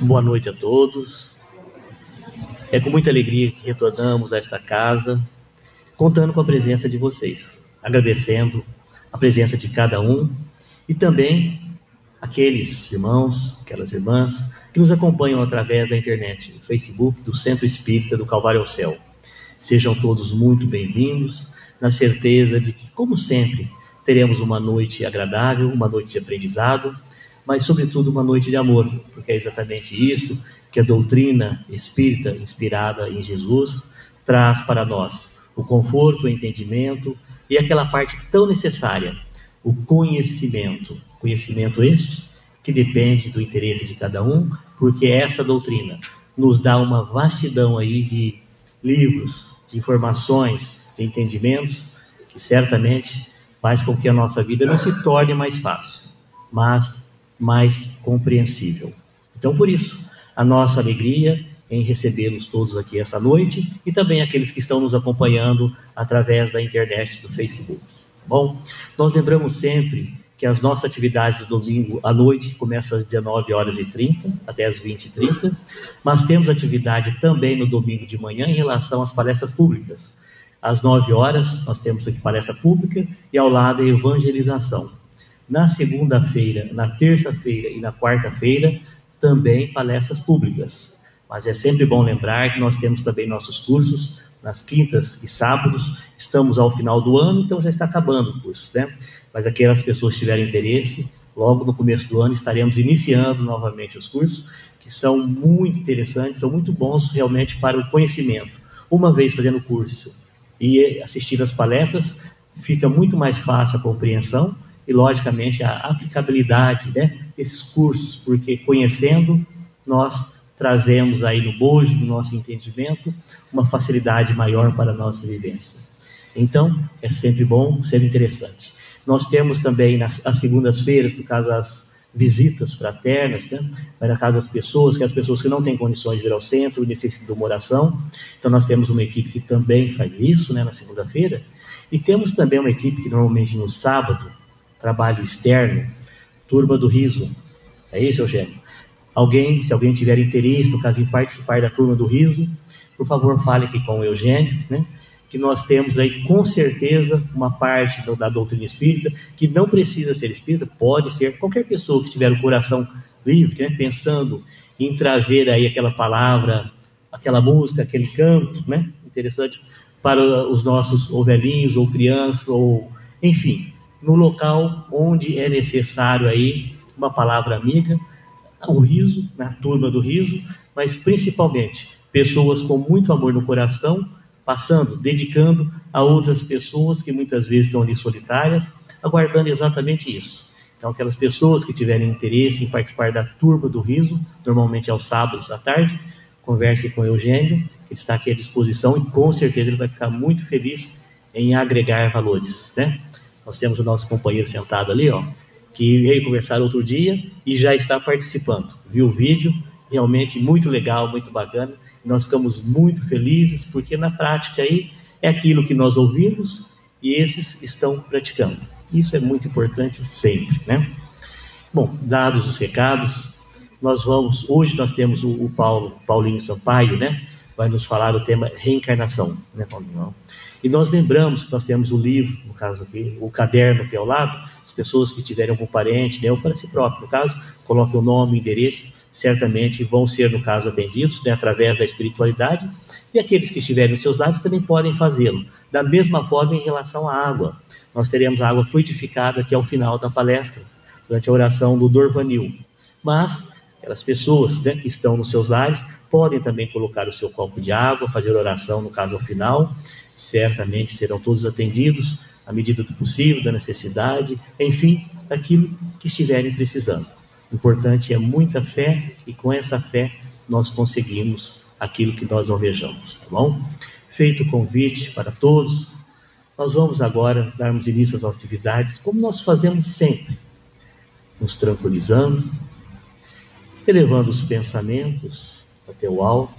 Boa noite a todos. É com muita alegria que retornamos a esta casa, contando com a presença de vocês, agradecendo a presença de cada um e também aqueles irmãos, aquelas irmãs que nos acompanham através da internet, no Facebook do Centro Espírita do Calvário ao Céu. Sejam todos muito bem-vindos, na certeza de que, como sempre, teremos uma noite agradável, uma noite de aprendizado, mas sobretudo uma noite de amor, porque é exatamente isto que a doutrina espírita, inspirada em Jesus, traz para nós: o conforto, o entendimento e aquela parte tão necessária, o conhecimento. Conhecimento este que depende do interesse de cada um, porque esta doutrina nos dá uma vastidão aí de livros, de informações, de entendimentos, que certamente faz com que a nossa vida não se torne mais fácil, mas mais compreensível. Então, por isso, a nossa alegria em recebê-los todos aqui essa noite e também aqueles que estão nos acompanhando através da internet, do Facebook. Bom, nós lembramos sempre que as nossas atividades do domingo à noite começam às 19h30 até às 20h30, mas temos atividade também no domingo de manhã em relação às palestras públicas. Às 9h nós temos aqui palestra pública e ao lado a evangelização. Na segunda-feira, na terça-feira e na quarta-feira, também palestras públicas. Mas é sempre bom lembrar que nós temos também nossos cursos nas quintas e sábados. Estamos ao final do ano, então já está acabando o curso, né? Mas aquelas pessoas que tiverem interesse, logo no começo do ano estaremos iniciando novamente os cursos, que são muito interessantes, são muito bons realmente para o conhecimento. Uma vez fazendo o curso e assistindo às palestras, fica muito mais fácil a compreensão e, logicamente, a aplicabilidade, né, desses cursos, porque conhecendo, nós trazemos aí no bojo do nosso entendimento uma facilidade maior para a nossa vivência. Então, é sempre bom, sempre interessante. Nós temos também as segundas-feiras, no caso, as visitas fraternas, né, para casa das pessoas, que as pessoas que não têm condições de vir ao centro necessitam de uma oração. Então, nós temos uma equipe que também faz isso, né, na segunda-feira, e temos também uma equipe que normalmente no sábado, trabalho externo, Turma do Riso. É isso, Eugênio? Se alguém tiver interesse, no caso, em participar da Turma do Riso, por favor, fale aqui com o Eugênio, né? Que nós temos aí, com certeza, uma parte da doutrina espírita, que não precisa ser espírita, pode ser qualquer pessoa que tiver o coração livre, né? Pensando em trazer aí aquela palavra, aquela música, aquele canto, né? Interessante, para os nossos ou velhinhos, ou crianças, ou enfim, no local onde é necessário aí uma palavra amiga, o riso, na turma do riso, mas principalmente pessoas com muito amor no coração, passando, dedicando a outras pessoas que muitas vezes estão ali solitárias, aguardando exatamente isso. Então, aquelas pessoas que tiverem interesse em participar da turma do riso, normalmente aos sábados à tarde, conversem com o Eugênio, que está aqui à disposição e com certeza ele vai ficar muito feliz em agregar valores, né? Nós temos o nosso companheiro sentado ali, ó, que veio conversar outro dia e já está participando. Viu o vídeo? Realmente muito legal, muito bacana. E nós ficamos muito felizes, porque na prática aí é aquilo que nós ouvimos e esses estão praticando. Isso é muito importante sempre, né? Bom, dados os recados, hoje nós temos o Paulinho Sampaio, né? Vai nos falar o tema reencarnação, né, Paulinho? E nós lembramos que nós temos o livro, no caso aqui, o caderno aqui ao lado. As pessoas que tiverem algum parente, né, ou para si próprio, no caso, coloquem o nome, o endereço, certamente vão ser, no caso, atendidos, né, através da espiritualidade. E aqueles que estiverem nos seus lados também podem fazê-lo. Da mesma forma, em relação à água, nós teremos a água fluidificada aqui ao final da palestra, durante a oração do Dorvanil. Mas aquelas pessoas, né, que estão nos seus lares podem também colocar o seu copo de água, fazer oração, no caso, ao final. Certamente serão todos atendidos à medida do possível, da necessidade, enfim, daquilo que estiverem precisando. O importante é muita fé e com essa fé nós conseguimos aquilo que nós almejamos, tá bom? Feito o convite para todos, nós vamos agora darmos início às atividades como nós fazemos sempre, nos tranquilizando, elevando os pensamentos até o alto,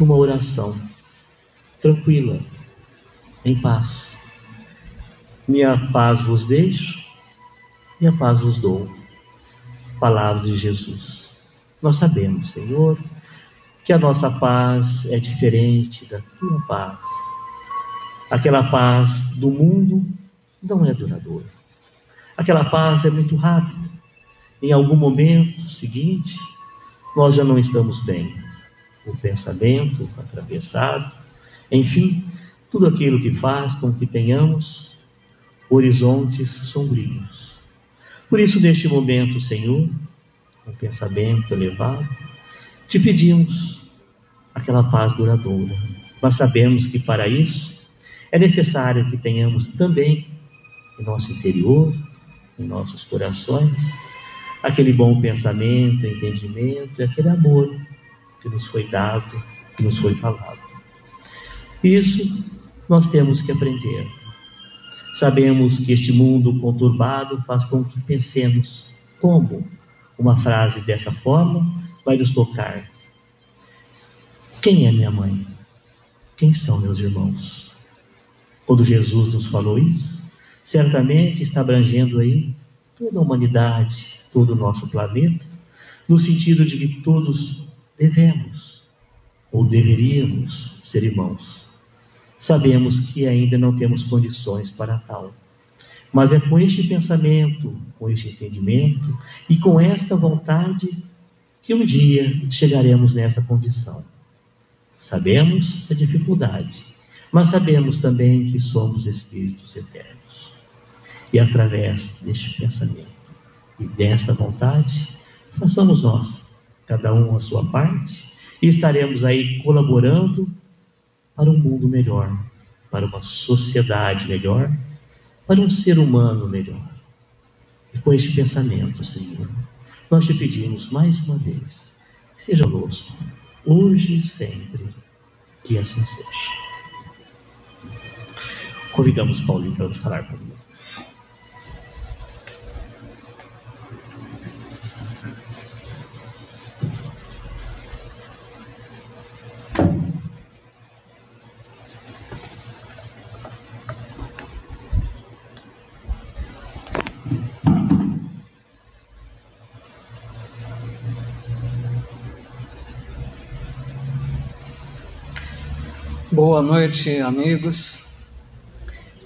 numa oração tranquila, em paz. Minha paz vos deixo, minha paz vos dou. palavras de Jesus. Nós sabemos, Senhor, que a nossa paz é diferente da tua paz. Aquela paz do mundo não é duradoura. Aquela paz é muito rápida. Em algum momento seguinte, nós já não estamos bem. O pensamento atravessado, enfim, tudo aquilo que faz com que tenhamos horizontes sombrios. Por isso, neste momento, Senhor, com pensamento elevado, te pedimos aquela paz duradoura. Mas sabemos que para isso é necessário que tenhamos também em nosso interior, em nossos corações, aquele bom pensamento, entendimento e aquele amor que nos foi dado, que nos foi falado. Isso nós temos que aprender. Sabemos que este mundo conturbado faz com que pensemos como uma frase dessa forma vai nos tocar. Quem é minha mãe? Quem são meus irmãos? Quando Jesus nos falou isso, certamente está abrangendo aí toda a humanidade, todo o nosso planeta, no sentido de que todos devemos ou deveríamos ser irmãos. Sabemos que ainda não temos condições para tal, mas é com este pensamento, com este entendimento e com esta vontade que um dia chegaremos nessa condição. Sabemos a dificuldade, mas sabemos também que somos espíritos eternos. E através deste pensamento e desta vontade, façamos nós, cada um a sua parte, e estaremos aí colaborando para um mundo melhor, para uma sociedade melhor, para um ser humano melhor. E com este pensamento, Senhor, nós te pedimos mais uma vez, seja conosco, hoje e sempre, que assim seja. Convidamos Paulinho para nos falar comigo. Boa noite, amigos,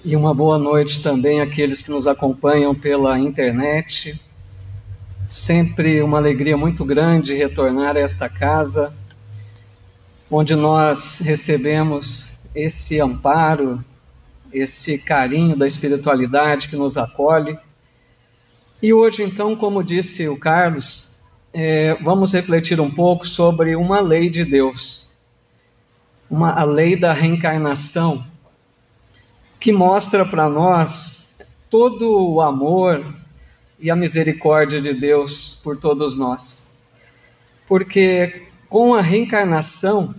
e uma boa noite também àqueles que nos acompanham pela internet. Sempre uma alegria muito grande retornar a esta casa, onde nós recebemos esse amparo, esse carinho da espiritualidade que nos acolhe. E hoje, então, como disse o Carlos, vamos refletir um pouco sobre uma lei de Deus. A lei da reencarnação, que mostra para nós todo o amor e a misericórdia de Deus por todos nós. Porque com a reencarnação,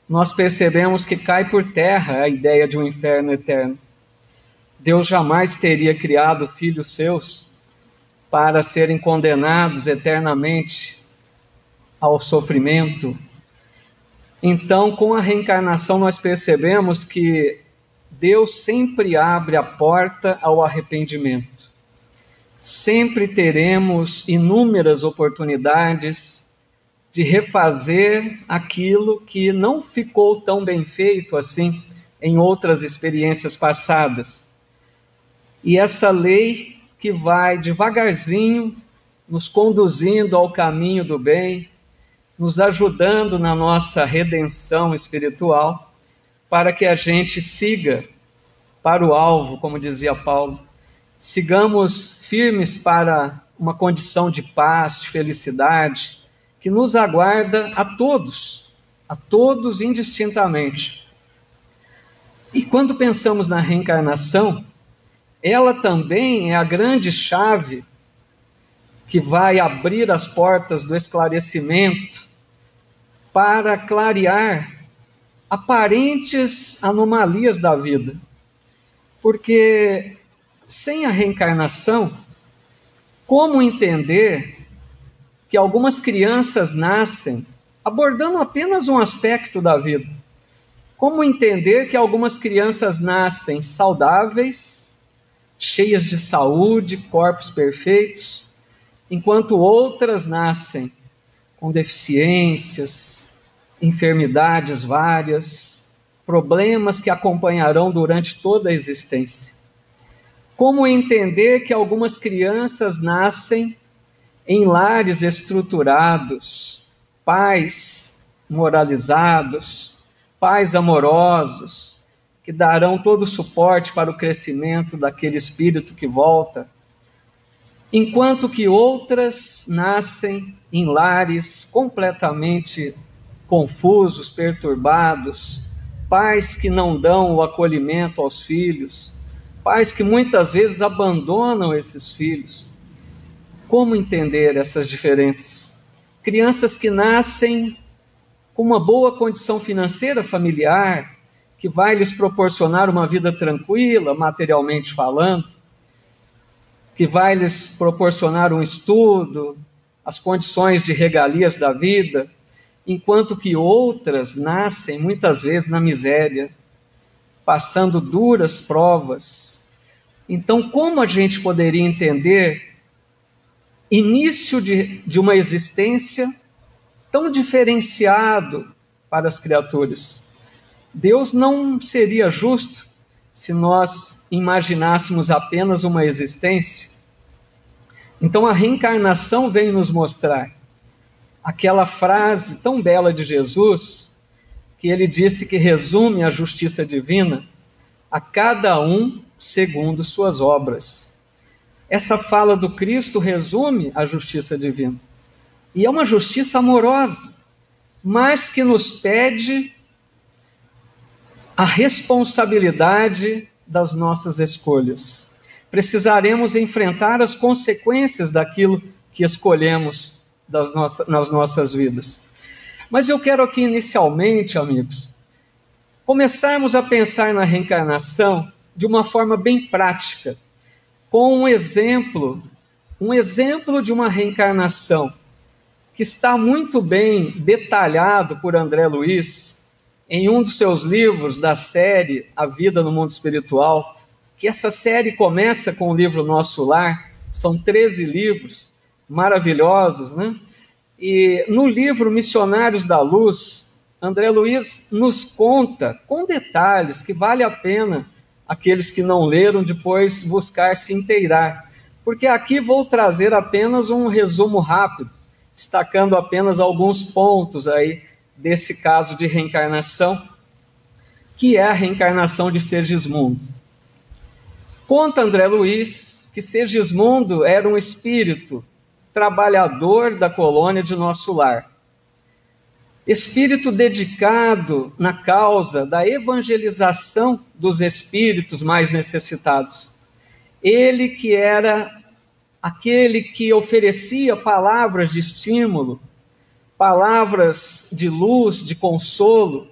nós percebemos que cai por terra a ideia de um inferno eterno. Deus jamais teria criado filhos seus para serem condenados eternamente ao sofrimento. Então, com a reencarnação, nós percebemos que Deus sempre abre a porta ao arrependimento. Sempre teremos inúmeras oportunidades de refazer aquilo que não ficou tão bem feito assim em outras experiências passadas. E essa lei que vai devagarzinho nos conduzindo ao caminho do bem, nos ajudando na nossa redenção espiritual, para que a gente siga para o alvo, como dizia Paulo. Sigamos firmes para uma condição de paz, de felicidade, que nos aguarda a todos indistintamente. E quando pensamos na reencarnação, ela também é a grande chave que vai abrir as portas do esclarecimento para clarear aparentes anomalias da vida. Porque sem a reencarnação, como entender que algumas crianças nascem abordando apenas um aspecto da vida? Como entender que algumas crianças nascem saudáveis, cheias de saúde, corpos perfeitos, enquanto outras nascem com deficiências, enfermidades várias, problemas que acompanharão durante toda a existência. Como entender que algumas crianças nascem em lares estruturados, pais moralizados, pais amorosos, que darão todo o suporte para o crescimento daquele espírito que volta, enquanto que outras nascem em lares completamente confusos, perturbados, pais que não dão o acolhimento aos filhos, pais que muitas vezes abandonam esses filhos. Como entender essas diferenças? Crianças que nascem com uma boa condição financeira familiar, que vai lhes proporcionar uma vida tranquila, materialmente falando, que vai lhes proporcionar um estudo, as condições de regalias da vida, enquanto que outras nascem muitas vezes na miséria, passando duras provas. Então, como a gente poderia entender início de uma existência tão diferenciado para as criaturas? Deus não seria justo se nós imaginássemos apenas uma existência. Então a reencarnação vem nos mostrar aquela frase tão bela de Jesus, que ele disse que resume a justiça divina: a cada um segundo suas obras. Essa fala do Cristo resume a justiça divina. E é uma justiça amorosa, mas que nos pede a responsabilidade das nossas escolhas. Precisaremos enfrentar as consequências daquilo que escolhemos nas nossas vidas. Mas eu quero aqui inicialmente, amigos, começarmos a pensar na reencarnação de uma forma bem prática, com um exemplo de uma reencarnação que está muito bem detalhado por André Luiz em um dos seus livros da série A Vida no Mundo Espiritual, que essa série começa com o livro Nosso Lar. São 13 livros maravilhosos, né? E no livro Missionários da Luz, André Luiz nos conta com detalhes que vale a pena aqueles que não leram depois buscar se inteirar, porque aqui vou trazer apenas um resumo rápido, destacando apenas alguns pontos aí desse caso de reencarnação, que é a reencarnação de Sergismundo. Conta André Luiz que Sergismundo era um espírito trabalhador da colônia de Nosso Lar, espírito dedicado na causa da evangelização dos espíritos mais necessitados. Ele que era aquele que oferecia palavras de estímulo, palavras de luz, de consolo,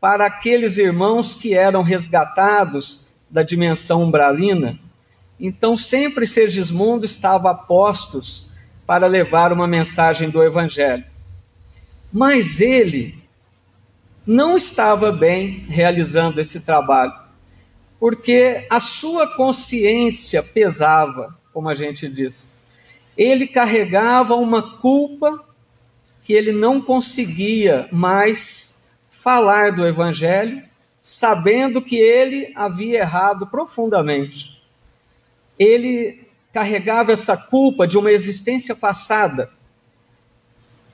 para aqueles irmãos que eram resgatados da dimensão umbralina. Então, sempre Sergismundo estava a postos para levar uma mensagem do Evangelho. Mas ele não estava bem realizando esse trabalho, porque a sua consciência pesava, como a gente diz. Ele carregava uma culpa que ele não conseguia mais falar do Evangelho, sabendo que ele havia errado profundamente. Ele carregava essa culpa de uma existência passada.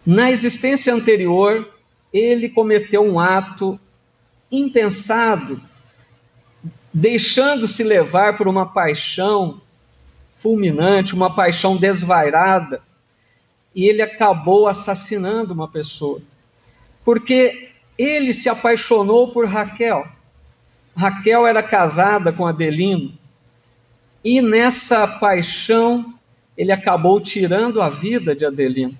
Na existência anterior, ele cometeu um ato impensado, deixando-se levar por uma paixão fulminante, uma paixão desvairada, e ele acabou assassinando uma pessoa, porque ele se apaixonou por Raquel. Raquel era casada com Adelino, e nessa paixão ele acabou tirando a vida de Adelino.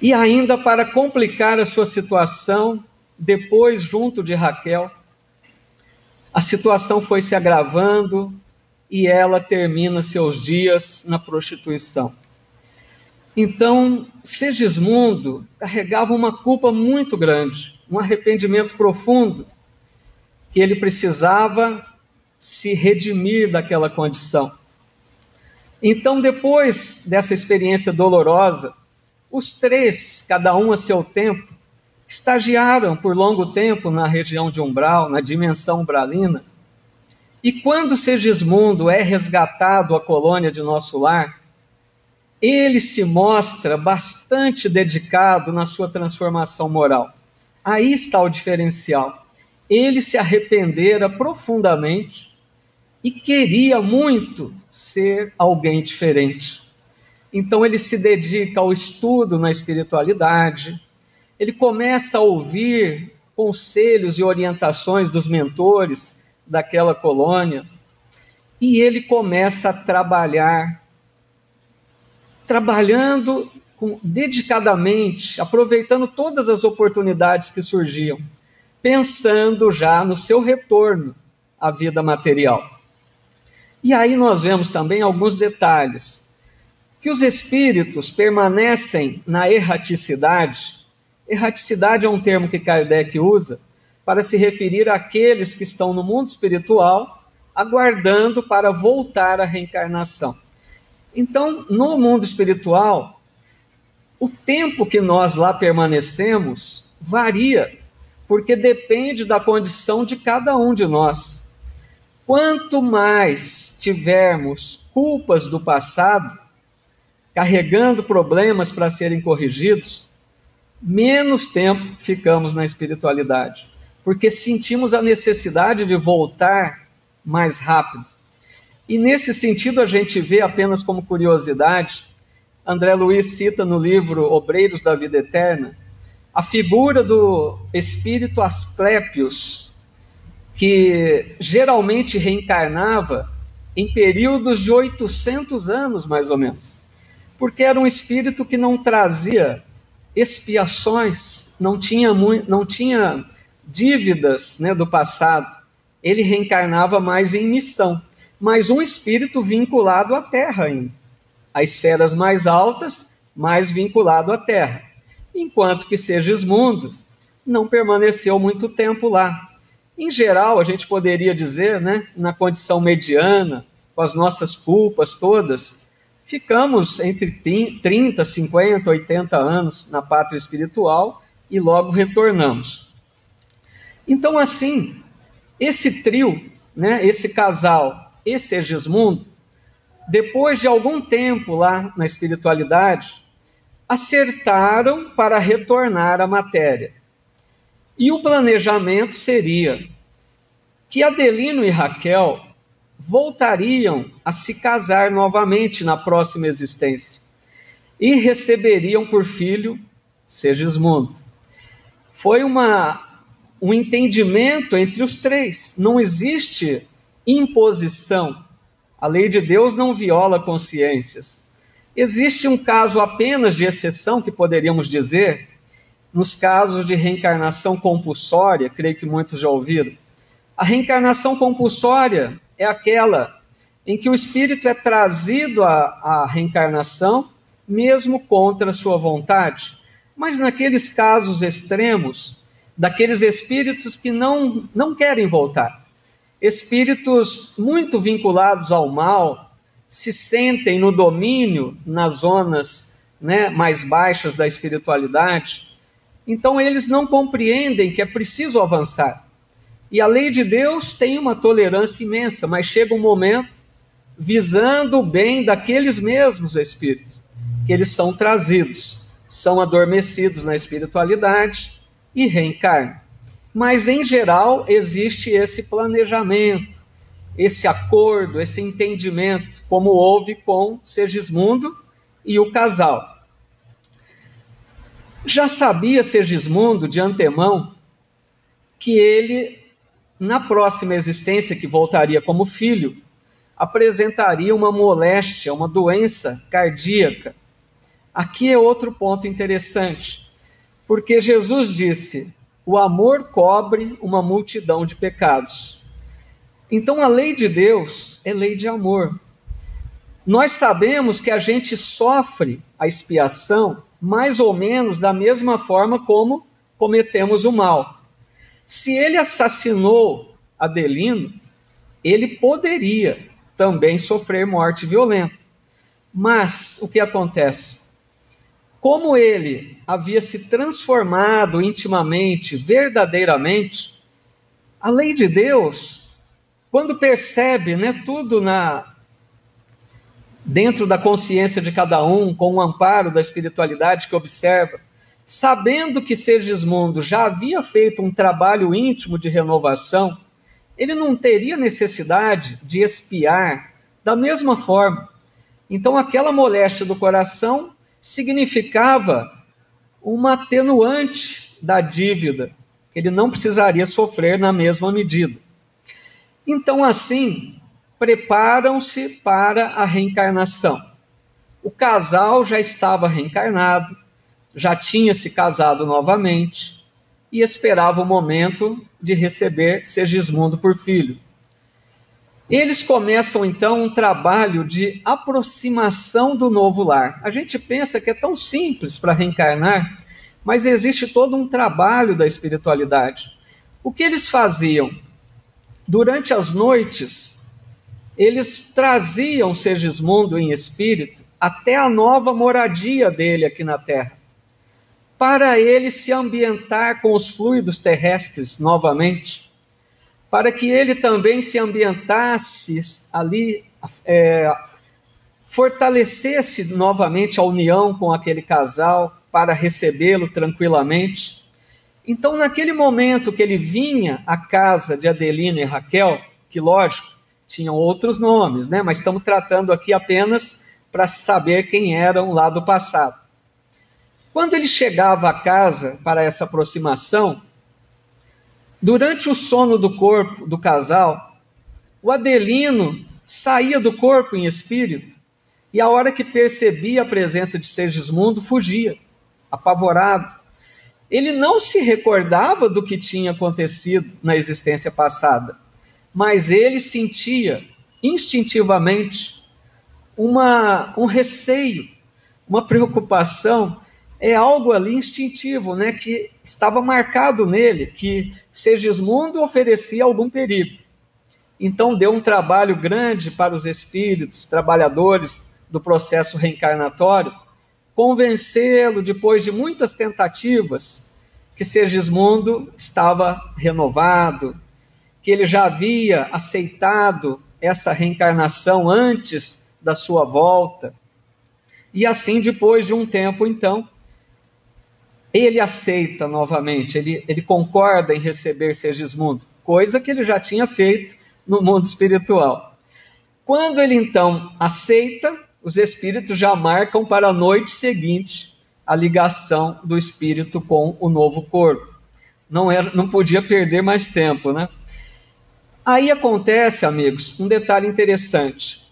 E ainda para complicar a sua situação, depois junto de Raquel, a situação foi se agravando e ela termina seus dias na prostituição. Então, Sergismundo carregava uma culpa muito grande, um arrependimento profundo, que ele precisava se redimir daquela condição. Então, depois dessa experiência dolorosa, os três, cada um a seu tempo, estagiaram por longo tempo na região de umbral, na dimensão umbralina. E quando Segismundo é resgatado à colônia de Nosso Lar, ele se mostra bastante dedicado na sua transformação moral. Aí está o diferencial. Ele se arrependera profundamente e queria muito ser alguém diferente. Então ele se dedica ao estudo na espiritualidade, ele começa a ouvir conselhos e orientações dos mentores daquela colônia, e ele começa a trabalhando dedicadamente, aproveitando todas as oportunidades que surgiam, pensando já no seu retorno à vida material. E aí nós vemos também alguns detalhes, que os espíritos permanecem na erraticidade. Erraticidade é um termo que Kardec usa para se referir àqueles que estão no mundo espiritual, aguardando para voltar à reencarnação. Então, no mundo espiritual, o tempo que nós lá permanecemos varia, porque depende da condição de cada um de nós. Quanto mais tivermos culpas do passado, carregando problemas para serem corrigidos, menos tempo ficamos na espiritualidade, porque sentimos a necessidade de voltar mais rápido. E nesse sentido a gente vê, apenas como curiosidade, André Luiz cita no livro Obreiros da Vida Eterna, a figura do espírito Asclépios, que geralmente reencarnava em períodos de 800 anos, mais ou menos, porque era um espírito que não trazia expiações, não tinha dívidas, né, do passado. Ele reencarnava mais em missão, mas um espírito vinculado à Terra ainda, a esferas mais altas, mais vinculado à Terra, enquanto que Segismundo não permaneceu muito tempo lá. Em geral, a gente poderia dizer, né, na condição mediana, com as nossas culpas todas, ficamos entre 30, 50, 80 anos na pátria espiritual e logo retornamos. Então, assim, esse trio, né, esse casal e Segismundo, depois de algum tempo lá na espiritualidade, acertaram para retornar à matéria. E o planejamento seria que Adelino e Raquel voltariam a se casar novamente na próxima existência e receberiam por filho Segismundo. Foi um entendimento entre os três, não existe imposição. A lei de Deus não viola consciências. Existe um caso apenas de exceção, que poderíamos dizer, nos casos de reencarnação compulsória, creio que muitos já ouviram. A reencarnação compulsória é aquela em que o espírito é trazido à reencarnação, mesmo contra sua vontade. Mas naqueles casos extremos, daqueles espíritos que não querem voltar, espíritos muito vinculados ao mal, se sentem no domínio nas zonas, né, mais baixas da espiritualidade, então eles não compreendem que é preciso avançar. E a lei de Deus tem uma tolerância imensa, mas chega um momento, visando o bem daqueles mesmos espíritos, que eles são trazidos, são adormecidos na espiritualidade e reencarnam. Mas, em geral, existe esse planejamento, esse acordo, esse entendimento, como houve com Segismundo e o casal. Já sabia Segismundo, de antemão, que ele, na próxima existência, que voltaria como filho, apresentaria uma moléstia, uma doença cardíaca. Aqui é outro ponto interessante, porque Jesus disse: o amor cobre uma multidão de pecados. Então a lei de Deus é lei de amor. Nós sabemos que a gente sofre a expiação mais ou menos da mesma forma como cometemos o mal. Se ele assassinou Adelino, ele poderia também sofrer morte violenta. Mas o que acontece? Como ele havia se transformado intimamente, verdadeiramente, a lei de Deus, quando percebe, tudo dentro da consciência de cada um, com o amparo da espiritualidade que observa, sabendo que Sergismundo já havia feito um trabalho íntimo de renovação, ele não teria necessidade de expiar da mesma forma. Então aquela moléstia do coração significava uma atenuante da dívida, que ele não precisaria sofrer na mesma medida. Então assim, preparam-se para a reencarnação. O casal já estava reencarnado, já tinha se casado novamente e esperava o momento de receber Sergismundo por filho. Eles começam então um trabalho de aproximação do novo lar. A gente pensa que é tão simples para reencarnar, mas existe todo um trabalho da espiritualidade. O que eles faziam? Durante as noites, eles traziam Sergismundo em espírito até a nova moradia dele aqui na Terra, para ele se ambientar com os fluidos terrestres novamente, para que ele também se ambientasse ali, fortalecesse novamente a união com aquele casal, para recebê-lo tranquilamente. Então, naquele momento que ele vinha à casa de Adelina e Raquel, que lógico, tinham outros nomes, mas estamos tratando aqui apenas para saber quem eram lá do passado. Quando ele chegava à casa para essa aproximação, durante o sono do corpo do casal, o Adelino saía do corpo em espírito e a hora que percebia a presença de Sergismundo, fugia, apavorado. Ele não se recordava do que tinha acontecido na existência passada, mas ele sentia instintivamente um receio, uma preocupação. É algo ali instintivo, que estava marcado nele, que Sergismundo oferecia algum perigo. Então deu um trabalho grande para os espíritos, trabalhadores do processo reencarnatório, convencê-lo, depois de muitas tentativas, que Sergismundo estava renovado, que ele já havia aceitado essa reencarnação antes da sua volta. E assim, depois de um tempo, então, ele aceita novamente, ele concorda em receber Sergismundo, coisa que ele já tinha feito no mundo espiritual. Quando ele então aceita, os espíritos já marcam para a noite seguinte a ligação do espírito com o novo corpo. Não podia perder mais tempo, Aí acontece, amigos, um detalhe interessante,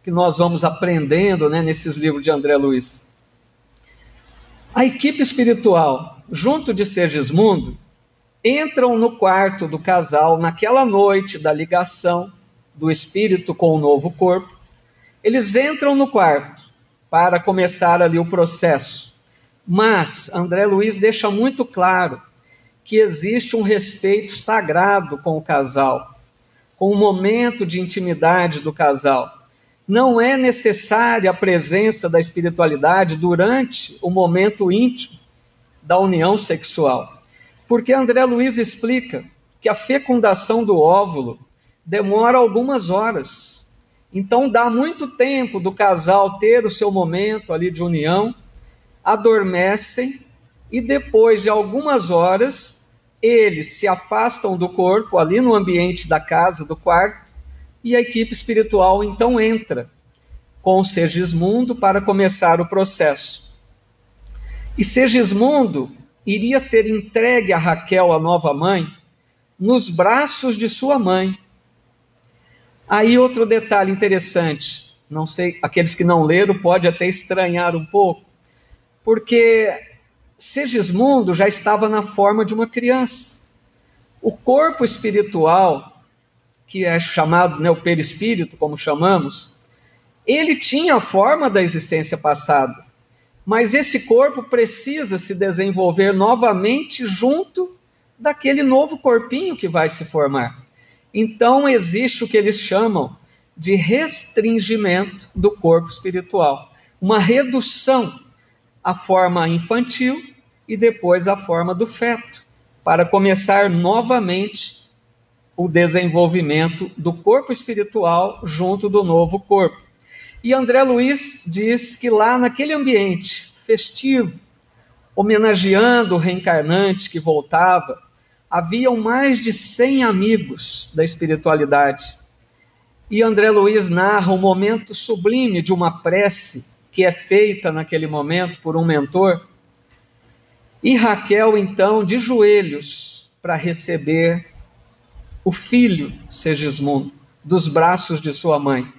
que nós vamos aprendendo nesses livros de André Luiz. A equipe espiritual, junto de Sergismundo, entram no quarto do casal naquela noite da ligação do espírito com o novo corpo. Eles entram no quarto para começar ali o processo. Mas André Luiz deixa muito claro que existe um respeito sagrado com o casal, com o momento de intimidade do casal. Não é necessária a presença da espiritualidade durante o momento íntimo da união sexual. Porque André Luiz explica que a fecundação do óvulo demora algumas horas. Então dá muito tempo do casal ter o seu momento ali de união, adormecem e depois de algumas horas eles se afastam do corpo ali no ambiente da casa, do quarto, e a equipe espiritual então entra com Sergismundo para começar o processo. E Sergismundo iria ser entregue a Raquel, a nova mãe, nos braços de sua mãe. Aí outro detalhe interessante, não sei, aqueles que não leram podem até estranhar um pouco, porque Sergismundo já estava na forma de uma criança. O corpo espiritual, que é chamado o perispírito, como chamamos, ele tinha a forma da existência passada, mas esse corpo precisa se desenvolver novamente junto daquele novo corpinho que vai se formar. Então existe o que eles chamam de restringimento do corpo espiritual, uma redução à forma infantil e depois à forma do feto, para começar novamente o desenvolvimento do corpo espiritual junto do novo corpo. E André Luiz diz que lá naquele ambiente festivo, homenageando o reencarnante que voltava, haviam mais de 100 amigos da espiritualidade. E André Luiz narra um momento sublime de uma prece que é feita naquele momento por um mentor. E Raquel, então, de joelhos para receber o filho Segismundo dos braços de sua mãe.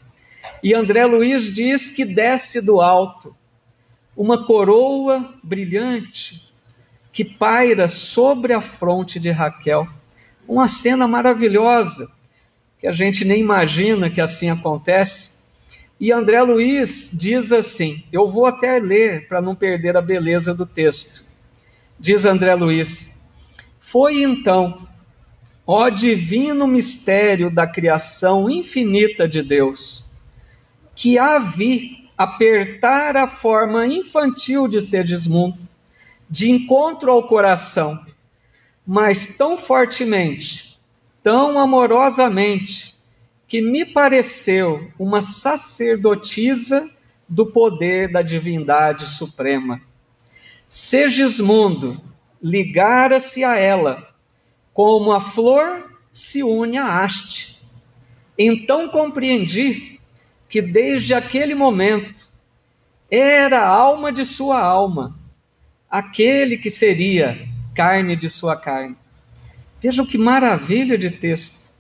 E André Luiz diz que desce do alto uma coroa brilhante que paira sobre a fronte de Raquel. Uma cena maravilhosa, que a gente nem imagina que assim acontece. E André Luiz diz assim, eu vou até ler para não perder a beleza do texto. Diz André Luiz, foi então, ó divino mistério da criação infinita de Deus, que a vi apertar a forma infantil de Segismundo, de encontro ao coração, mas tão fortemente, tão amorosamente, que me pareceu uma sacerdotisa do poder da divindade suprema. Segismundo ligara-se a ela, como a flor se une à haste. Então compreendi que desde aquele momento era a alma de sua alma, aquele que seria carne de sua carne. Vejam que maravilha de texto.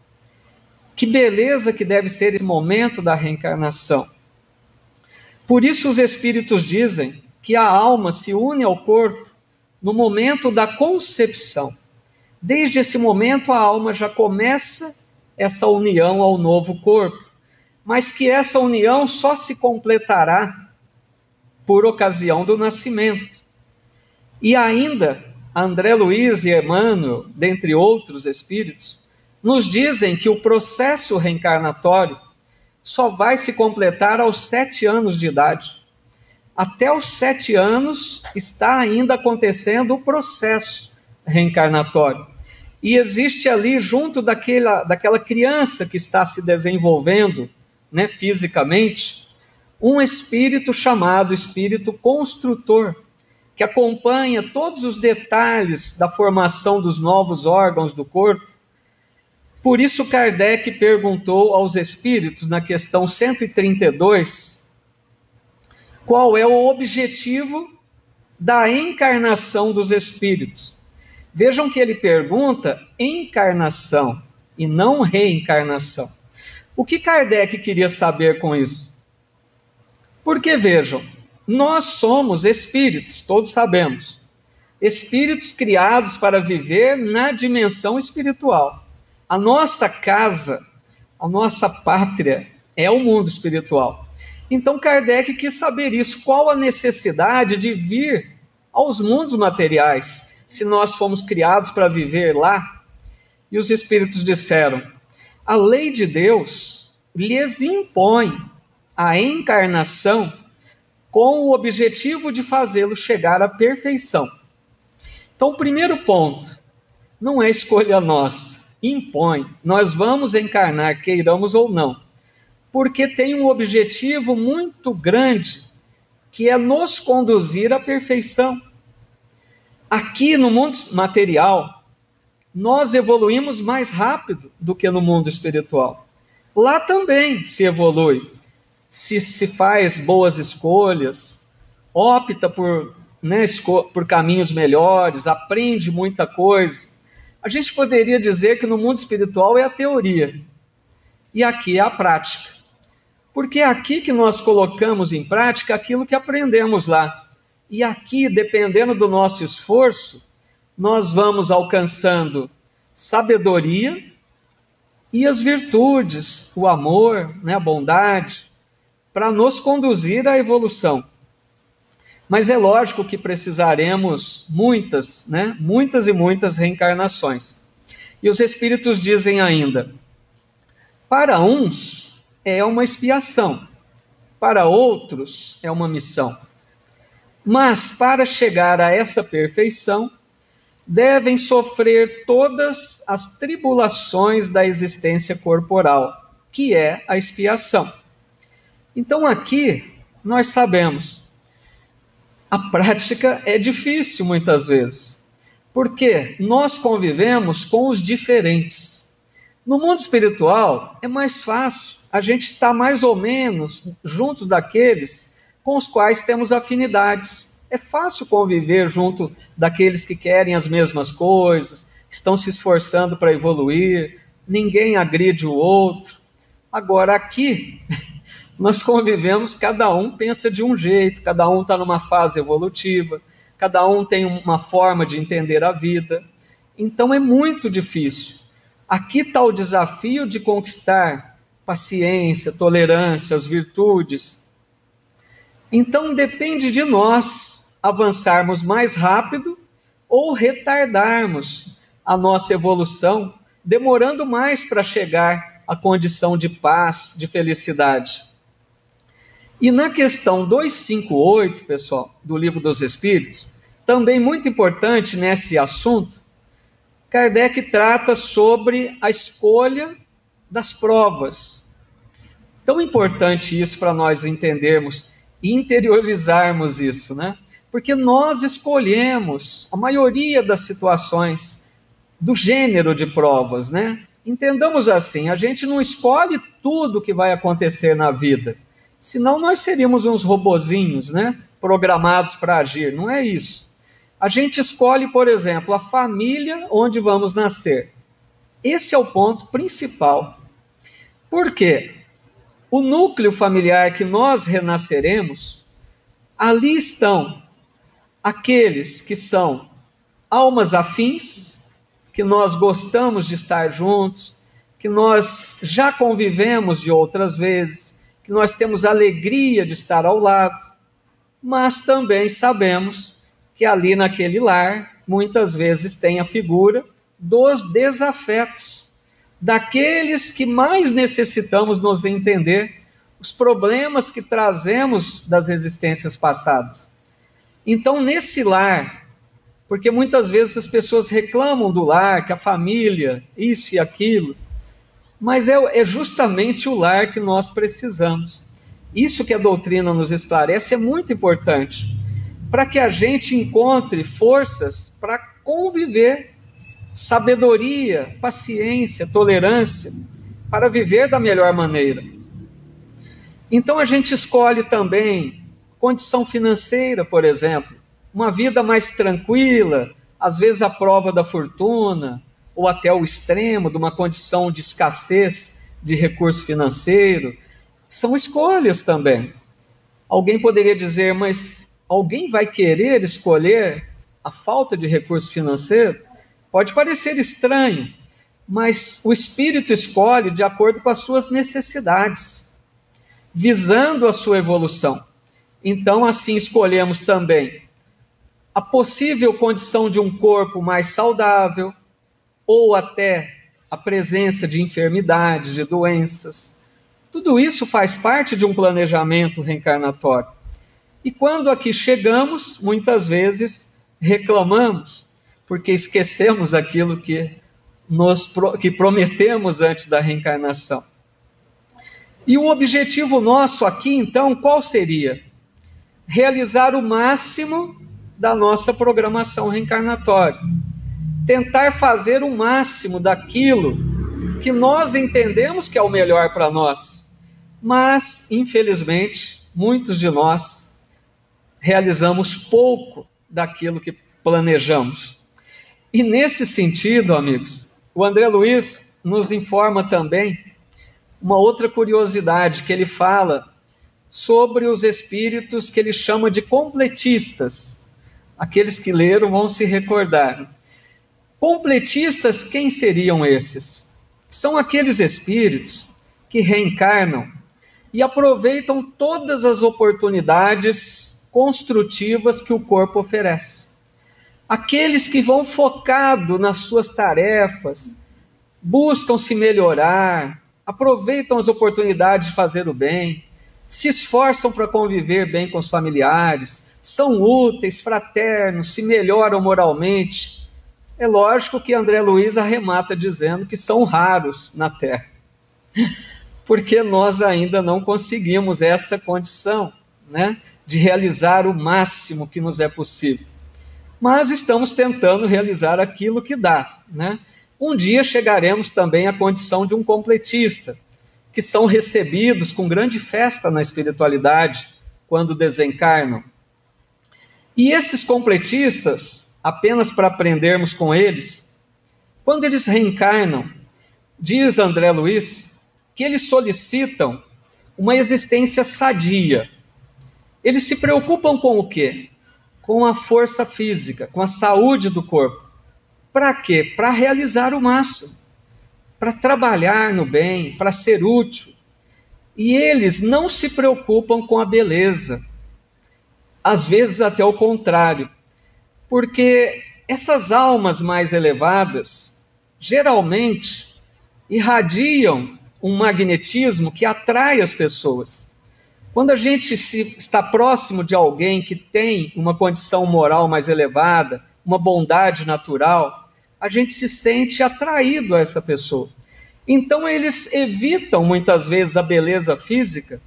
Que beleza que deve ser esse momento da reencarnação. Por isso os espíritos dizem que a alma se une ao corpo no momento da concepção. Desde esse momento a alma já começa essa união ao novo corpo, mas que essa união só se completará por ocasião do nascimento. E ainda André Luiz e Emmanuel, dentre outros espíritos, nos dizem que o processo reencarnatório só vai se completar aos 7 anos de idade. Até os 7 anos está ainda acontecendo o processo reencarnatório. E existe ali, junto daquela criança que está se desenvolvendo, fisicamente, um espírito chamado espírito construtor, que acompanha todos os detalhes da formação dos novos órgãos do corpo. Por isso Kardec perguntou aos espíritos, na questão 132, qual é o objetivo da encarnação dos espíritos. Vejam que ele pergunta encarnação e não reencarnação. O que Kardec queria saber com isso? Porque vejam, nós somos espíritos, todos sabemos, espíritos criados para viver na dimensão espiritual. A nossa casa, a nossa pátria é o mundo espiritual. Então Kardec quis saber isso, qual a necessidade de vir aos mundos materiais, se nós fomos criados para viver lá. E os espíritos disseram, a lei de Deus lhes impõe a encarnação com o objetivo de fazê-lo chegar à perfeição. Então o primeiro ponto, não é escolha nossa, impõe, nós vamos encarnar, queiramos ou não, porque tem um objetivo muito grande, que é nos conduzir à perfeição. Aqui no mundo material, nós evoluímos mais rápido do que no mundo espiritual. Lá também se evolui, se faz boas escolhas, opta por caminhos melhores, aprende muita coisa. A gente poderia dizer que no mundo espiritual é a teoria, e aqui é a prática. Porque é aqui que nós colocamos em prática aquilo que aprendemos lá. E aqui, dependendo do nosso esforço, nós vamos alcançando sabedoria e as virtudes, o amor, a bondade, para nos conduzir à evolução. Mas é lógico que precisaremos muitas e muitas reencarnações. E os espíritos dizem ainda, para uns é uma expiação, para outros é uma missão. Mas para chegar a essa perfeição, devem sofrer todas as tribulações da existência corporal, que é a expiação. Então aqui nós sabemos, a prática é difícil muitas vezes, porque nós convivemos com os diferentes. No mundo espiritual é mais fácil, a gente está mais ou menos junto daqueles com os quais temos afinidades. É fácil conviver junto daqueles que querem as mesmas coisas, estão se esforçando para evoluir, ninguém agride o outro. Agora aqui, nós convivemos, cada um pensa de um jeito, cada um está numa fase evolutiva, cada um tem uma forma de entender a vida. Então é muito difícil. Aqui está o desafio de conquistar paciência, tolerância, as virtudes. Então depende de nós avançarmos mais rápido ou retardarmos a nossa evolução, demorando mais para chegar à condição de paz, de felicidade. E na questão 258, pessoal, do Livro dos Espíritos, também muito importante nesse assunto, Kardec trata sobre a escolha das provas. Tão importante isso para nós entendermos e interiorizarmos isso, né? Porque nós escolhemos a maioria das situações do gênero de provas, né? Entendamos assim, a gente não escolhe tudo que vai acontecer na vida, senão nós seríamos uns robozinhos, né? Programados para agir, não é isso. A gente escolhe, por exemplo, a família onde vamos nascer. Esse é o ponto principal. Por quê? O núcleo familiar que nós renasceremos, ali estão aqueles que são almas afins, que nós gostamos de estar juntos, que nós já convivemos de outras vezes, que nós temos alegria de estar ao lado, mas também sabemos que ali naquele lar, muitas vezes tem a figura dos desafetos, daqueles que mais necessitamos nos entender, os problemas que trazemos das existências passadas. Então, nesse lar, porque muitas vezes as pessoas reclamam do lar, que a família, isso e aquilo, mas é justamente o lar que nós precisamos. Isso que a doutrina nos esclarece é muito importante, para que a gente encontre forças para conviver, sabedoria, paciência, tolerância, para viver da melhor maneira. Então a gente escolhe também condição financeira, por exemplo, uma vida mais tranquila, às vezes à prova da fortuna, ou até o extremo de uma condição de escassez de recurso financeiro. São escolhas também. Alguém poderia dizer, mas alguém vai querer escolher a falta de recurso financeiro? Pode parecer estranho, mas o espírito escolhe de acordo com as suas necessidades, visando a sua evolução. Então, assim, escolhemos também a possível condição de um corpo mais saudável, ou até a presença de enfermidades, de doenças. Tudo isso faz parte de um planejamento reencarnatório. E quando aqui chegamos, muitas vezes reclamamos, porque esquecemos aquilo que prometemos antes da reencarnação. E o objetivo nosso aqui, então, qual seria? Realizar o máximo da nossa programação reencarnatória. Tentar fazer o máximo daquilo que nós entendemos que é o melhor para nós. Mas, infelizmente, muitos de nós realizamos pouco daquilo que planejamos. E nesse sentido, amigos, o André Luiz nos informa também uma outra curiosidade, que ele fala sobre os espíritos que ele chama de completistas. Aqueles que leram vão se recordar. Completistas, quem seriam esses? São aqueles espíritos que reencarnam e aproveitam todas as oportunidades construtivas que o corpo oferece. Aqueles que vão focado nas suas tarefas, buscam se melhorar, aproveitam as oportunidades de fazer o bem, se esforçam para conviver bem com os familiares, são úteis, fraternos, se melhoram moralmente. É lógico que André Luiz arremata dizendo que são raros na Terra, porque nós ainda não conseguimos essa condição, né, de realizar o máximo que nos é possível. Mas estamos tentando realizar aquilo que dá, né? Um dia chegaremos também à condição de um completista, que são recebidos com grande festa na espiritualidade quando desencarnam. E esses completistas, apenas para aprendermos com eles, quando eles reencarnam, diz André Luiz, que eles solicitam uma existência sadia. Eles se preocupam com o quê? Com a força física, com a saúde do corpo. Para quê? Para realizar o máximo, para trabalhar no bem, para ser útil. E eles não se preocupam com a beleza, às vezes até o contrário, porque essas almas mais elevadas, geralmente, irradiam um magnetismo que atrai as pessoas. Quando a gente está próximo de alguém que tem uma condição moral mais elevada, uma bondade natural, a gente se sente atraído a essa pessoa. Então eles evitam muitas vezes a beleza física,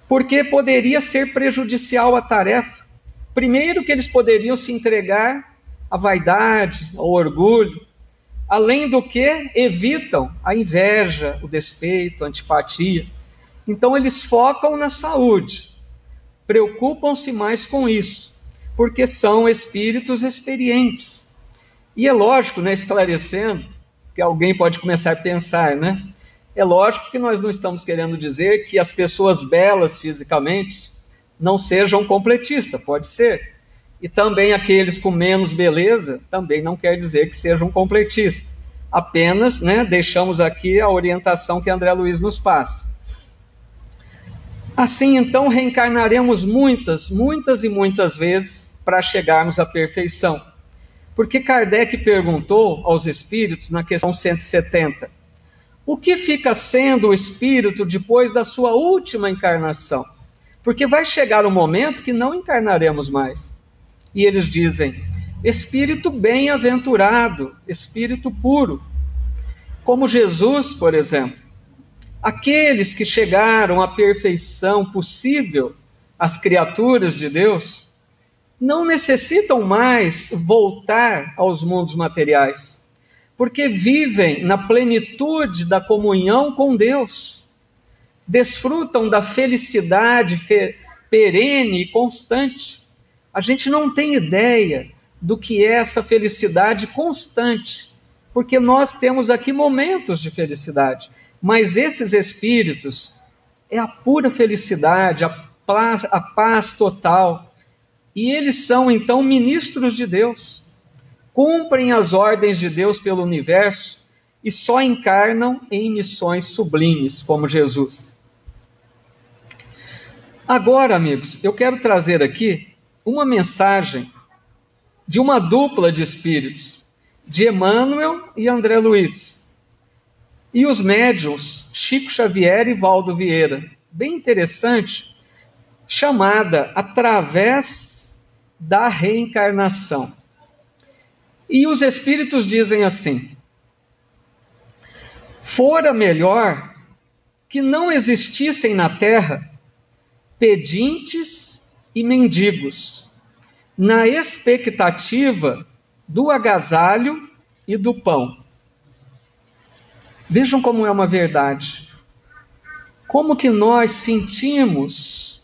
porque poderia ser prejudicial à tarefa. Primeiro que eles poderiam se entregar à vaidade, ao orgulho, além do que evitam a inveja, o despeito, a antipatia. Então eles focam na saúde, preocupam-se mais com isso, porque são espíritos experientes. E é lógico, né, esclarecendo, que alguém pode começar a pensar, né? É lógico que nós não estamos querendo dizer que as pessoas belas fisicamente não sejam completistas, pode ser. E também aqueles com menos beleza, também não quer dizer que sejam completistas. Apenas, né, deixamos aqui a orientação que André Luiz nos passa. Assim, então, reencarnaremos muitas e muitas vezes para chegarmos à perfeição. Porque Kardec perguntou aos espíritos, na questão 170, o que fica sendo o espírito depois da sua última encarnação? Porque vai chegar um momento que não encarnaremos mais. E eles dizem, espírito bem-aventurado, espírito puro. Como Jesus, por exemplo. Aqueles que chegaram à perfeição possível, as criaturas de Deus, não necessitam mais voltar aos mundos materiais, porque vivem na plenitude da comunhão com Deus, desfrutam da felicidade perene e constante. A gente não tem ideia do que é essa felicidade constante, porque nós temos aqui momentos de felicidade, mas esses espíritos é a pura felicidade, a paz total. E eles são, então, ministros de Deus, cumprem as ordens de Deus pelo universo e só encarnam em missões sublimes, como Jesus. Agora, amigos, eu quero trazer aqui uma mensagem de uma dupla de espíritos, de Emmanuel e André Luiz, e os médiuns Chico Xavier e Valdo Vieira, bem interessante, chamada Através da Reencarnação. E os espíritos dizem assim: fora melhor que não existissem na terra pedintes e mendigos, na expectativa do agasalho e do pão. Vejam como é uma verdade. Como que nós sentimos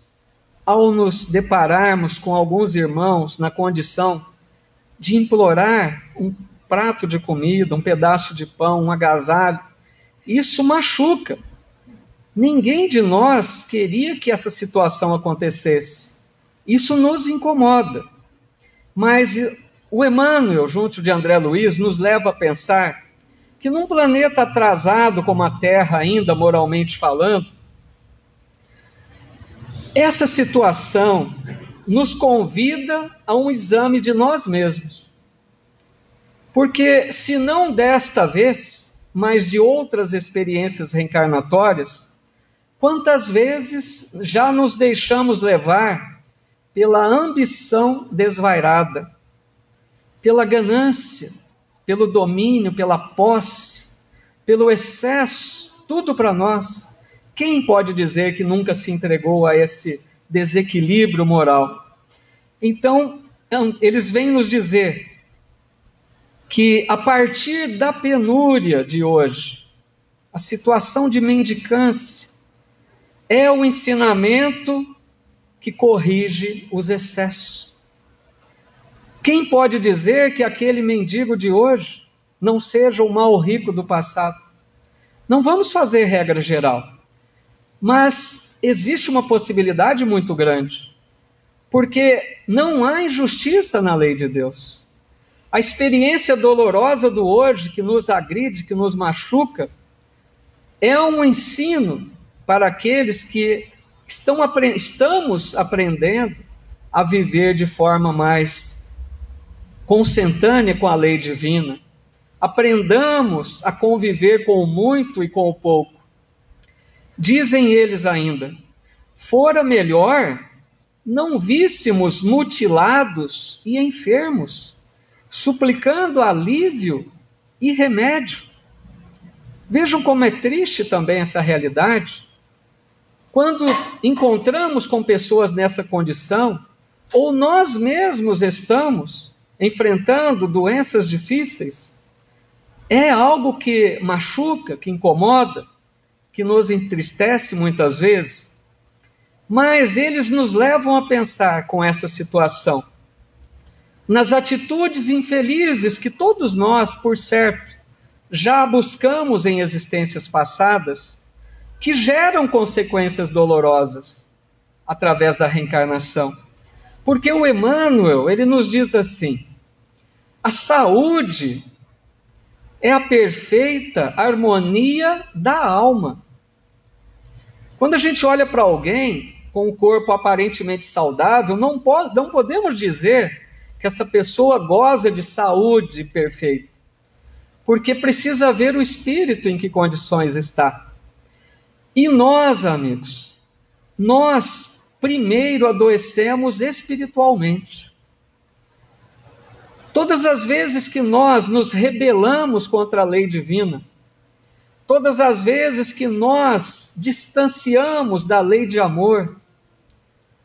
ao nos depararmos com alguns irmãos na condição de implorar um prato de comida, um pedaço de pão, um agasalho. Isso machuca. Ninguém de nós queria que essa situação acontecesse. Isso nos incomoda. Mas o Emmanuel, junto de André Luiz, nos leva a pensar que num planeta atrasado como a Terra, ainda moralmente falando, essa situação nos convida a um exame de nós mesmos. Porque se não desta vez, mas de outras experiências reencarnatórias, quantas vezes já nos deixamos levar pela ambição desvairada, pela ganância, pelo domínio, pela posse, pelo excesso, tudo para nós. Quem pode dizer que nunca se entregou a esse desequilíbrio moral? Então, eles vêm nos dizer que a partir da penúria de hoje, a situação de mendicância é o ensinamento que corrige os excessos. Quem pode dizer que aquele mendigo de hoje não seja o mal rico do passado? Não vamos fazer regra geral, mas existe uma possibilidade muito grande, porque não há injustiça na lei de Deus. A experiência dolorosa do hoje, que nos agride, que nos machuca, é um ensino para aqueles que estamos aprendendo a viver de forma mais consentânea com a lei divina. Aprendamos a conviver com o muito e com o pouco. Dizem eles ainda: fora melhor não víssemos mutilados e enfermos, suplicando alívio e remédio. Vejam como é triste também essa realidade. Quando encontramos com pessoas nessa condição, ou nós mesmos estamos enfrentando doenças difíceis, é algo que machuca, que incomoda, que nos entristece muitas vezes, mas eles nos levam a pensar com essa situação nas atitudes infelizes que todos nós, por certo, já buscamos em existências passadas, que geram consequências dolorosas através da reencarnação. Porque o Emmanuel, ele nos diz assim: a saúde é a perfeita harmonia da alma. Quando a gente olha para alguém com o corpo aparentemente saudável, não podemos dizer que essa pessoa goza de saúde perfeita, porque precisa ver o espírito em que condições está. E nós, amigos, nós primeiro adoecemos espiritualmente. Todas as vezes que nós nos rebelamos contra a lei divina, todas as vezes que nós distanciamos da lei de amor,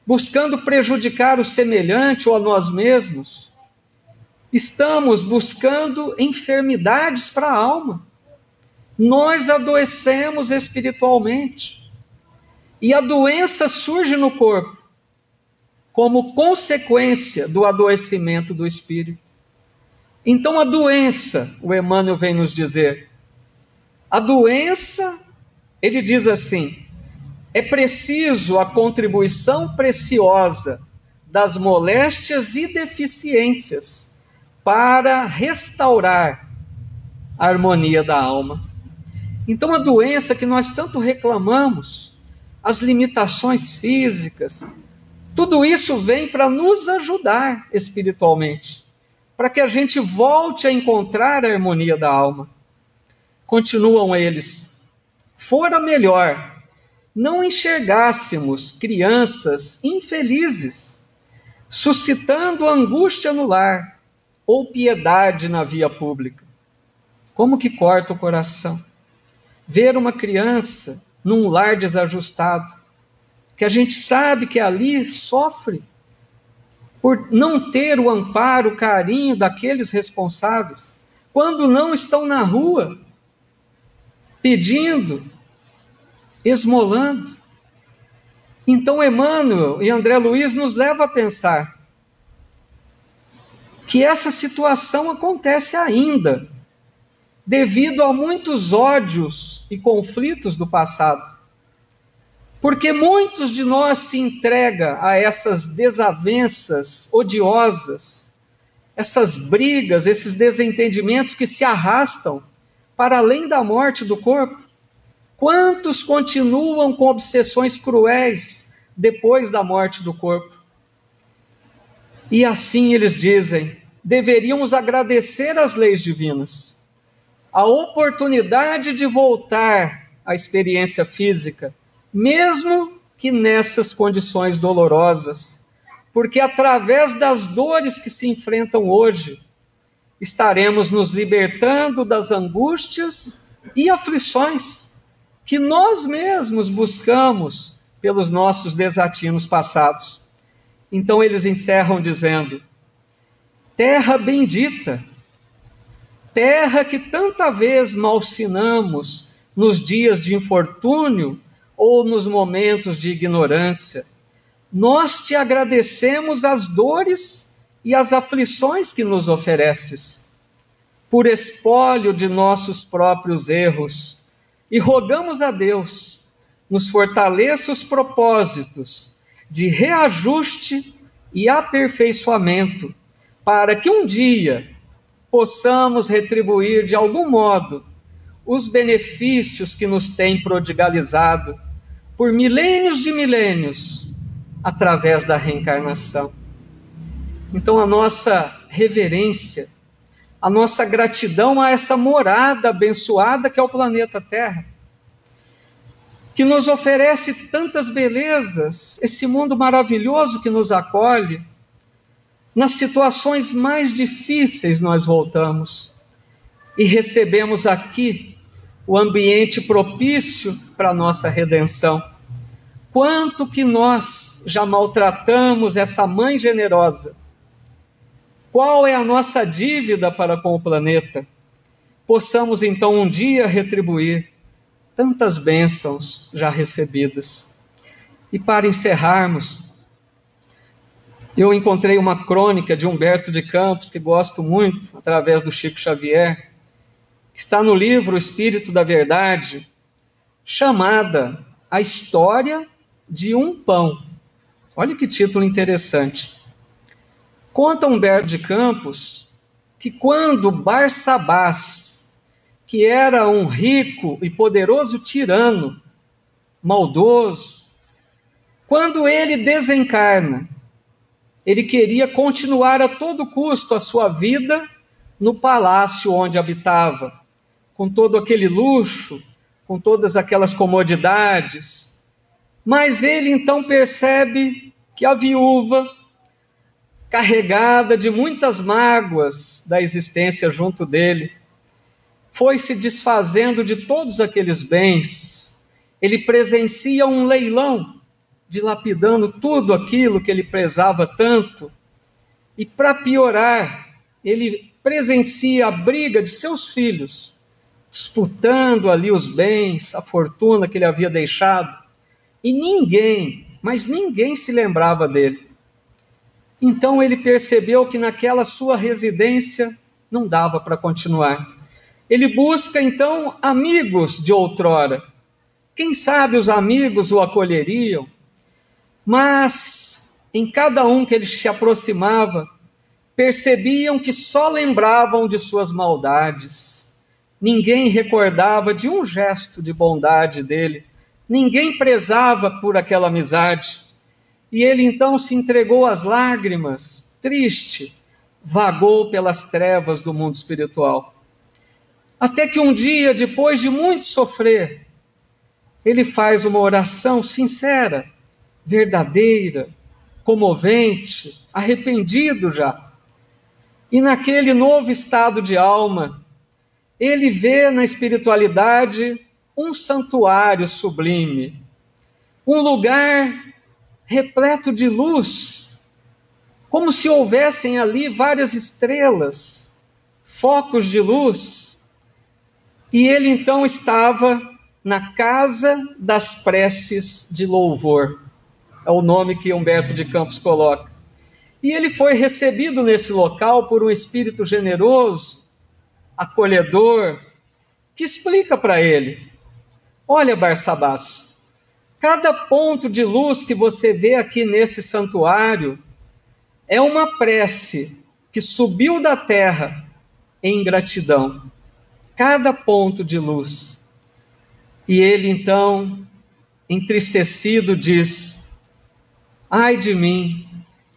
buscando prejudicar o semelhante ou a nós mesmos, estamos buscando enfermidades para a alma. Nós adoecemos espiritualmente. E a doença surge no corpo como consequência do adoecimento do espírito. Então a doença, o Emmanuel vem nos dizer, a doença, ele diz assim: é preciso a contribuição preciosa das moléstias e deficiências para restaurar a harmonia da alma. Então a doença que nós tanto reclamamos, as limitações físicas, tudo isso vem para nos ajudar espiritualmente, para que a gente volte a encontrar a harmonia da alma. Continuam eles: fora melhor não enxergássemos crianças infelizes, suscitando angústia no lar, ou piedade na via pública. Como que corta o coração ver uma criança num lar desajustado, que a gente sabe que ali sofre por não ter o amparo, o carinho daqueles responsáveis, quando não estão na rua pedindo, esmolando. Então Emmanuel e André Luiz nos levam a pensar que essa situação acontece ainda, devido a muitos ódios e conflitos do passado. Porque muitos de nós se entregam a essas desavenças odiosas, essas brigas, esses desentendimentos que se arrastam para além da morte do corpo. Quantos continuam com obsessões cruéis depois da morte do corpo? E assim eles dizem: deveríamos agradecer as leis divinas, a oportunidade de voltar à experiência física, mesmo que nessas condições dolorosas, porque através das dores que se enfrentam hoje, estaremos nos libertando das angústias e aflições que nós mesmos buscamos pelos nossos desatinos passados. Então eles encerram dizendo: terra bendita, terra que tanta vez malsinamos nos dias de infortúnio ou nos momentos de ignorância, nós te agradecemos as dores e as aflições que nos ofereces, por espólio de nossos próprios erros, e rogamos a Deus nos fortaleça os propósitos de reajuste e aperfeiçoamento, para que um dia possamos retribuir de algum modo os benefícios que nos tem prodigalizado por milênios de milênios, através da reencarnação. Então a nossa reverência, a nossa gratidão a essa morada abençoada que é o planeta Terra, que nos oferece tantas belezas, esse mundo maravilhoso que nos acolhe. Nas situações mais difíceis nós voltamos e recebemos aqui o ambiente propício para a nossa redenção. Quanto que nós já maltratamos essa mãe generosa? Qual é a nossa dívida para com o planeta? Possamos então um dia retribuir tantas bênçãos já recebidas. E para encerrarmos, eu encontrei uma crônica de Humberto de Campos, que gosto muito, através do Chico Xavier, que está no livro O Espírito da Verdade, chamada A História de um Pão. Olha que título interessante. Conta Humberto de Campos que quando Barsabás, que era um rico e poderoso tirano, maldoso, quando ele desencarna, ele queria continuar a todo custo a sua vida no palácio onde habitava, com todo aquele luxo, com todas aquelas comodidades. Mas ele então percebe que a viúva, carregada de muitas mágoas da existência junto dele, foi se desfazendo de todos aqueles bens. Ele presencia um leilão, dilapidando tudo aquilo que ele prezava tanto. E para piorar, ele presencia a briga de seus filhos, disputando ali os bens, a fortuna que ele havia deixado. E ninguém, mas ninguém se lembrava dele. Então ele percebeu que naquela sua residência não dava para continuar. Ele busca então amigos de outrora. Quem sabe os amigos o acolheriam, mas em cada um que ele se aproximava, percebiam que só lembravam de suas maldades. Ninguém recordava de um gesto de bondade dele, ninguém prezava por aquela amizade. E ele então se entregou às lágrimas, triste, vagou pelas trevas do mundo espiritual. Até que um dia, depois de muito sofrer, ele faz uma oração sincera, verdadeira, comovente, arrependido já. E naquele novo estado de alma, ele vê na espiritualidade um santuário sublime, um lugar repleto de luz, como se houvessem ali várias estrelas, focos de luz. E ele então estava na Casa das Preces de Louvor, é o nome que Humberto de Campos coloca. E ele foi recebido nesse local por um espírito generoso, acolhedor, que explica para ele: olha, Barsabás, cada ponto de luz que você vê aqui nesse santuário é uma prece que subiu da terra em gratidão. Cada ponto de luz. E ele então, entristecido, diz: ai de mim,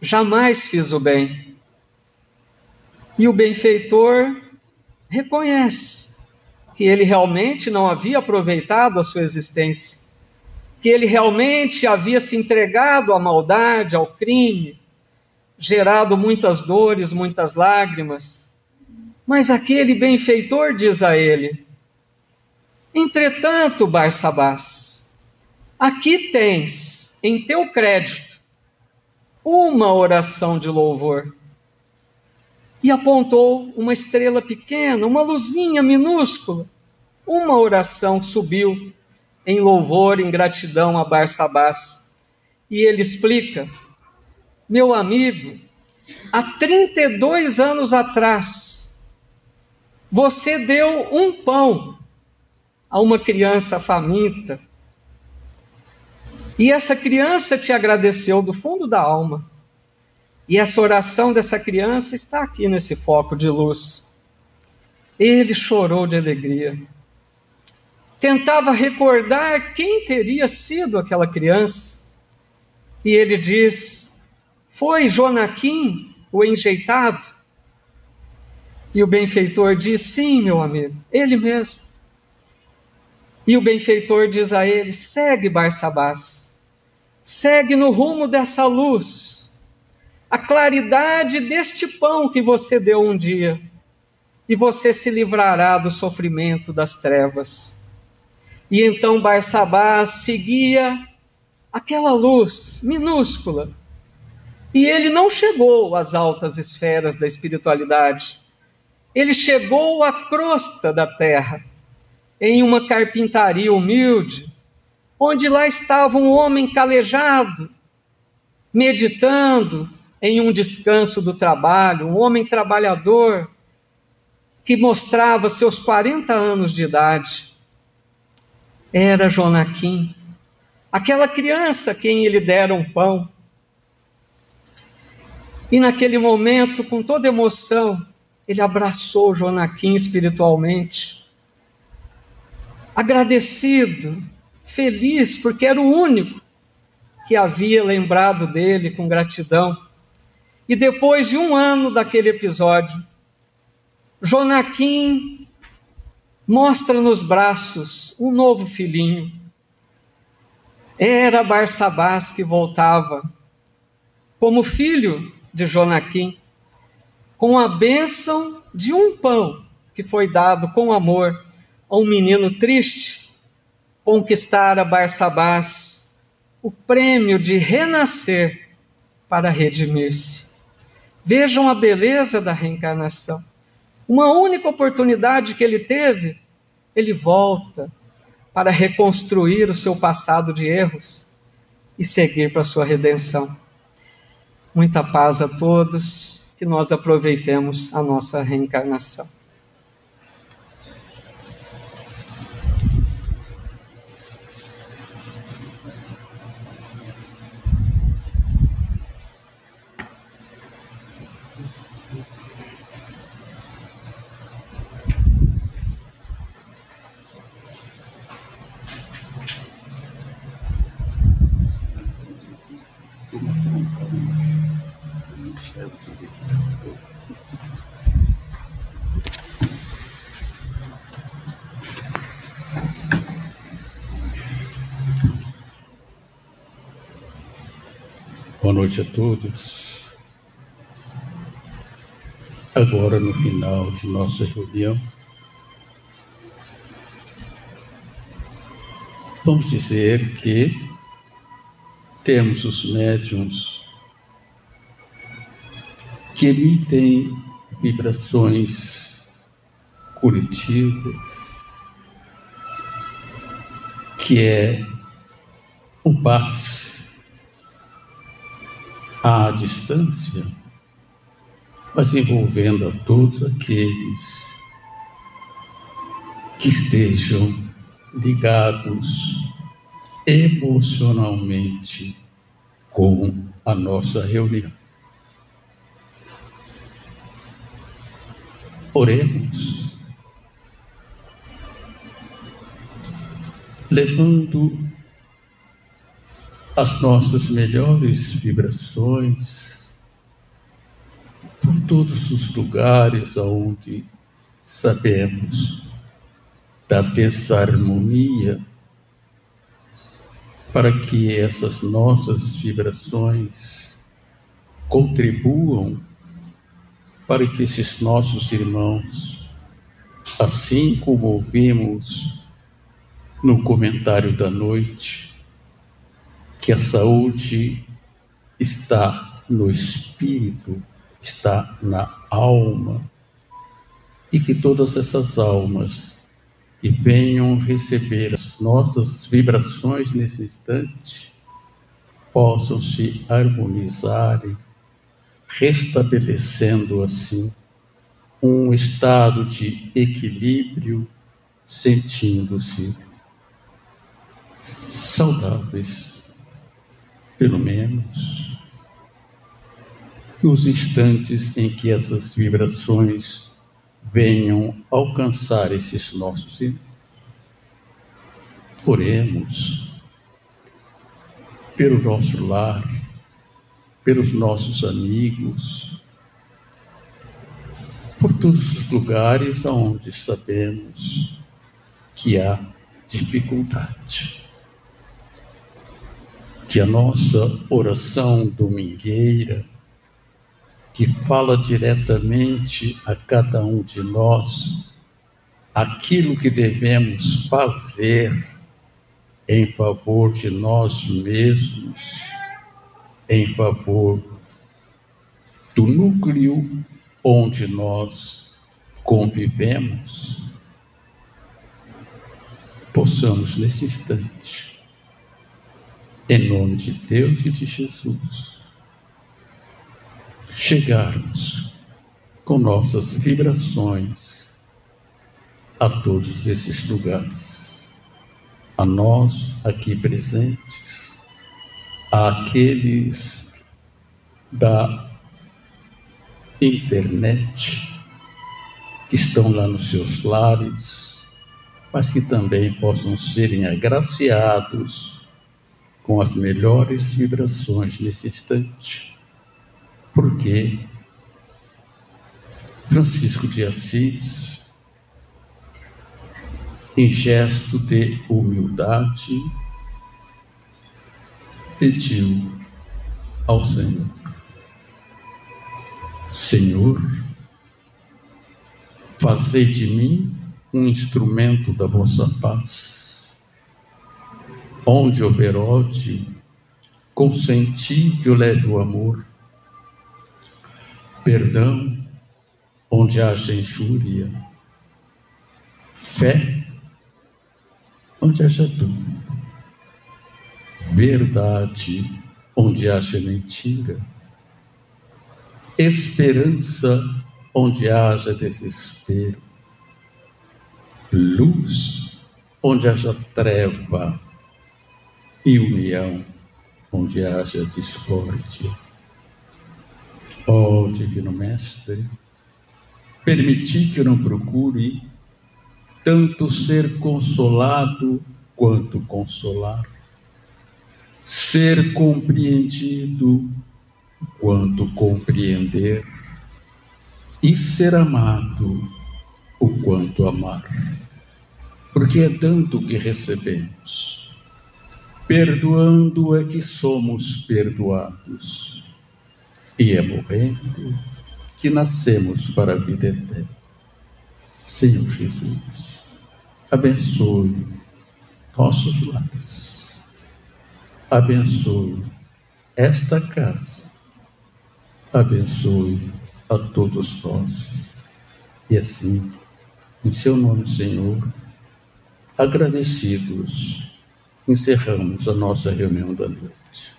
jamais fiz o bem. E o benfeitor reconhece: que ele realmente não havia aproveitado a sua existência, que ele realmente havia se entregado à maldade, ao crime, gerado muitas dores, muitas lágrimas. Mas aquele benfeitor diz a ele: entretanto, Barsabás, aqui tens em teu crédito uma oração de louvor. E apontou uma estrela pequena, uma luzinha minúscula. Uma oração subiu em louvor, em gratidão a Barsabás. E ele explica: meu amigo, há 32 anos atrás, você deu um pão a uma criança faminta. E essa criança te agradeceu do fundo da alma. E essa oração dessa criança está aqui nesse foco de luz. Ele chorou de alegria. Tentava recordar quem teria sido aquela criança. E ele diz: foi Jonaquim, o enjeitado? E o benfeitor diz: sim, meu amigo, ele mesmo. E o benfeitor diz a ele: segue, Barsabás, segue no rumo dessa luz, a claridade deste pão que você deu um dia, e você se livrará do sofrimento das trevas. E então Barsabás seguia aquela luz minúscula, e ele não chegou às altas esferas da espiritualidade, ele chegou à crosta da terra, em uma carpintaria humilde, onde lá estava um homem calejado, meditando em um descanso do trabalho, um homem trabalhador, que mostrava seus 40 anos de idade. Era Jonaquim, aquela criança a quem ele dera um pão. E naquele momento, com toda emoção, ele abraçou Jonaquim espiritualmente, agradecido, feliz, porque era o único que havia lembrado dele com gratidão. E depois de 1 ano daquele episódio, Jonaquim mostra nos braços um novo filhinho. Era Barsabás que voltava como filho de Jonaquim, com a bênção de um pão que foi dado com amor a um menino triste, conquistar a Barsabás o prêmio de renascer para redimir-se. Vejam a beleza da reencarnação. Uma única oportunidade que ele teve, ele volta para reconstruir o seu passado de erros e seguir para a sua redenção. Muita paz a todos, que nós aproveitemos a nossa reencarnação. Boa noite a todos. Agora, no final de nossa reunião, vamos dizer que temos os médiuns que emitem vibrações curativas, que é um passe à distância, mas envolvendo a todos aqueles que estejam ligados emocionalmente com a nossa reunião. Oremos, levando as nossas melhores vibrações por todos os lugares aonde sabemos da desarmonia, para que essas nossas vibrações contribuam para que esses nossos irmãos, assim como ouvimos no comentário da noite, que a saúde está no espírito, está na alma, e que todas essas almas que venham receber as nossas vibrações nesse instante possam se harmonizarem, restabelecendo assim um estado de equilíbrio, sentindo-se saudáveis, pelo menos nos instantes em que essas vibrações venham alcançar esses nossos irmãos. Oremos pelo nosso lar, pelos nossos amigos, por todos os lugares onde sabemos que há dificuldade. Que a nossa oração domingueira, que fala diretamente a cada um de nós aquilo que devemos fazer em favor de nós mesmos, em favor do núcleo onde nós convivemos, possamos nesse instante, em nome de Deus e de Jesus, chegarmos com nossas vibrações a todos esses lugares, a nós aqui presentes, àqueles da internet que estão lá nos seus lares, mas que também possam serem agraciados com as melhores vibrações nesse instante, porque Francisco de Assis, em gesto de humildade, pediu ao Senhor: Senhor, fazei de mim um instrumento da vossa paz. Onde houver ódio, consenti que eu leve o amor. Perdão, onde haja injúria. Fé, onde haja dúvida. Verdade, onde haja mentira. Esperança, onde haja desespero. Luz, onde haja treva. E união, onde haja discórdia. Ó Divino Mestre, permiti que eu não procure tanto ser consolado quanto consolar, ser compreendido quanto compreender, e ser amado o quanto amar, porque é dando que recebemos, perdoando é que somos perdoados, e é morrendo que nascemos para a vida eterna. Senhor Jesus, abençoe nossos lares, abençoe esta casa, abençoe a todos nós, e assim, em seu nome, Senhor, agradecidos, encerramos a nossa reunião da noite.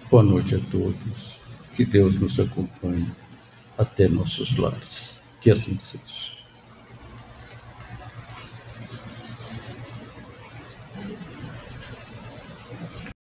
Boa noite a todos, que Deus nos acompanhe até nossos lares, que assim seja.